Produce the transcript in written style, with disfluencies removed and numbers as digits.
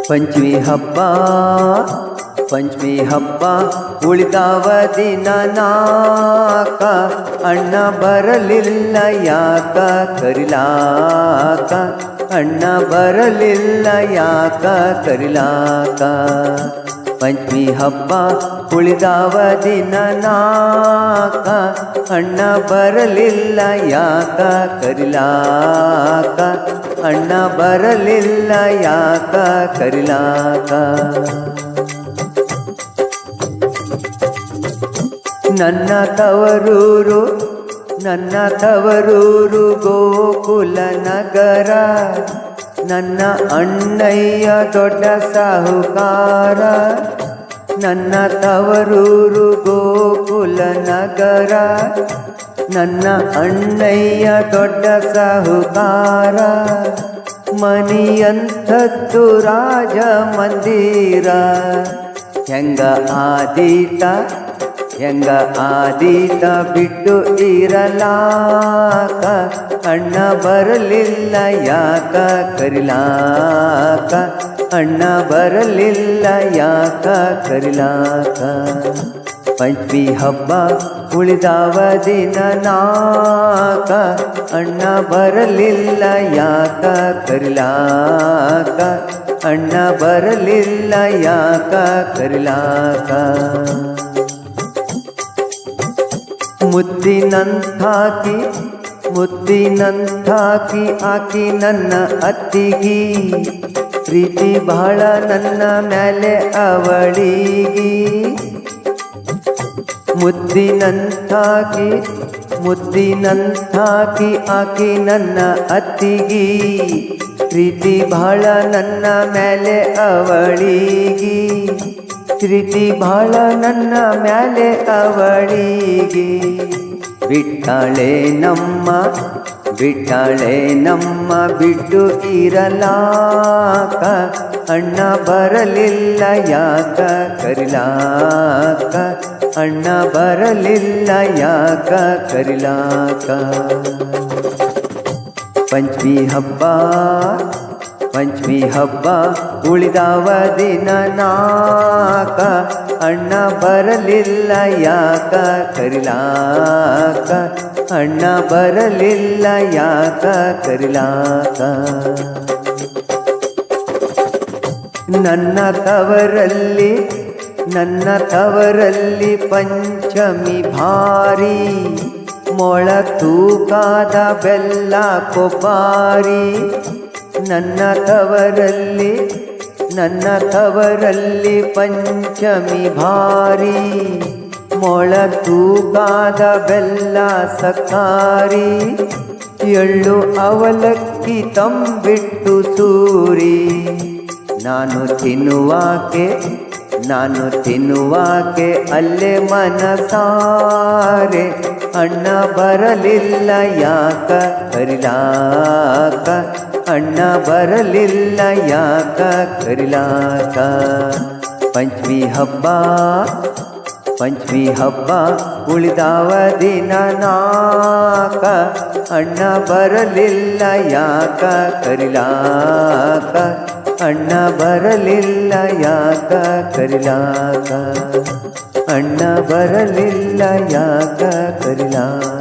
ಪಂಚಮಿ ಹಬ್ಬ ಪಂಚಮಿ ಹಬ್ಬ ಉಳಿದಾವ ದಿನ ನಾಕ ಅಣ್ಣ ಬರಲಿಲ್ಲ ಯಾಕ ಕರಿಲಾಕ ಅಣ್ಣ ಬರಲಿಲ್ಲ ಯಾಕ ಕರಿಲಾಕ ಪಂಚಮಿ ಹಬ್ಬ ಉಳಿದಾವ ದಿನ ನಾಕ ಅಣ್ಣ ಬರಲಿಲ್ಲ ಯಾಕ ಕರಿಲಾಕ ಅಣ್ಣ ಬರಲಿಲ್ಲ ಯಾಕ ಕರಿಲಾಕ ನನ್ನ ತವರೂರು ಗೋಕುಲ ನಗರ ನನ್ನ ಅಣ್ಣಯ್ಯ ದೊಡ್ಡ ಸಾಹುಕಾರ ನನ್ನ ತವರೂರು ಗೋಕುಲ ನಗರ ನನ್ನ ಅಣ್ಣಯ್ಯ ದೊಡ್ಡ ಸಾಹುಕಾರ ಮನಿಯಂಥದ್ದು ರಾಜ ಮಂದಿರ ಹೆಂಗ ಆದೀತ ಬಿಟ್ಟು ಇರಲಾಕ ಅಣ್ಣ ಬರಲಿಲ್ಲ ಯಾಕ ಕರಿಲಾಕ ಅಣ್ಣ ಬರಲಿಲ್ಲ ಯಾಕ ಕರಿಲಾಕ ಪಂಚಮಿ ಹಬ್ಬ ಉಳಿದಾವ ದಿನ ನಾಕ ಅಣ್ಣ ಬರಲಿಲ್ಲ ಯಾಕ ಕರಿಲಾಕ ಅಣ್ಣ ಬರಲಿಲ್ಲ ಯಾಕ ಕರಿಲಾಕ ಮುದ್ದಿನಂಥಾಕಿ ಆಕಿ ನನ್ನ ಅತ್ತಿಗಿ ಪ್ರೀತಿ ಬಹಳ ನನ್ನ ಮ್ಯಾಲೆ ಅವಳಿಗಿ ಮುದ್ದಿನಂಥಾಕಿ ಆಕಿ ನನ್ನ ಅತ್ತಿಗಿ ಪ್ರೀತಿ ಬಹಳ ನನ್ನ ಮ್ಯಾಲೆ ಅವಳಿಗಿ ಪ್ರೀತಿ ಬಹಳ ನನ್ನ ಮ್ಯಾಲೆ ಅವಳಿಗೆ ಬಿಟ್ಟಾಳೆ ನಮ್ಮ ಬಿಟ್ಟು ಇರಲಾಕ ಅಣ್ಣ ಬರಲಿಲ್ಲ ಯಾಕ ಕರಿಲಾಕ ಅಣ್ಣ ಬರಲಿಲ್ಲ ಯಾಕ ಕರಿಲಾಕ ಪಂಚಮಿ ಹಬ್ಬ ಉಳಿದಾವ ದಿನ ನಾಕ ಅಣ್ಣ ಬರಲಿಲ್ಲ ಯಾಕ ಕರಿಲಾಕ ಅಣ್ಣ ಬರಲಿಲ್ಲ ಯಾಕ ಕರಿಲಾಕ ನನ್ನ ತವರಲ್ಲಿ ಪಂಚಮಿ ಭಾರಿ ಮೊಳ ತೂಕಾದ ಬೆಲ್ಲ ಕೊಬ್ಬಾರಿ ನನ್ನ ತವರಲ್ಲಿ ಪಂಚಮಿ ಭಾರಿ ಮೊಳ ತೂಕಾದ ಬೆಲ್ಲ ಸಕಾರಿ ಎಳ್ಳು ಅವಲಕ್ಕಿ ತಂಬಿಟ್ಟು ಸೂರಿ ನಾನು ತಿನ್ನುವಾಕೆ ಅಲ್ಲೇ ಮನಸಾರೆ ಅಣ್ಣ ಬರಲಿಲ್ಲ ಯಾಕ ಕರಿಲಾಕ ಅಣ್ಣ ಬರಲಿಲ್ಲ ಯಾಕ ಕರಿಲಾಕ ಪಂಚಮಿ ಹಬ್ಬ ಉಳಿದಾವ ದಿನ ನಾಕ ಅಣ್ಣ ಬರಲಿಲ್ಲ ಯಾಕ ಕರಿಲಾಕ ಅಣ್ಣ ಬರಲಿಲ್ಲ ಯಾಕ ಕರಿಲಾಕ ಅಣ್ಣ ಬರಲಿಲ್ಲ ಯಾಕ ಕರಿಲಾಕ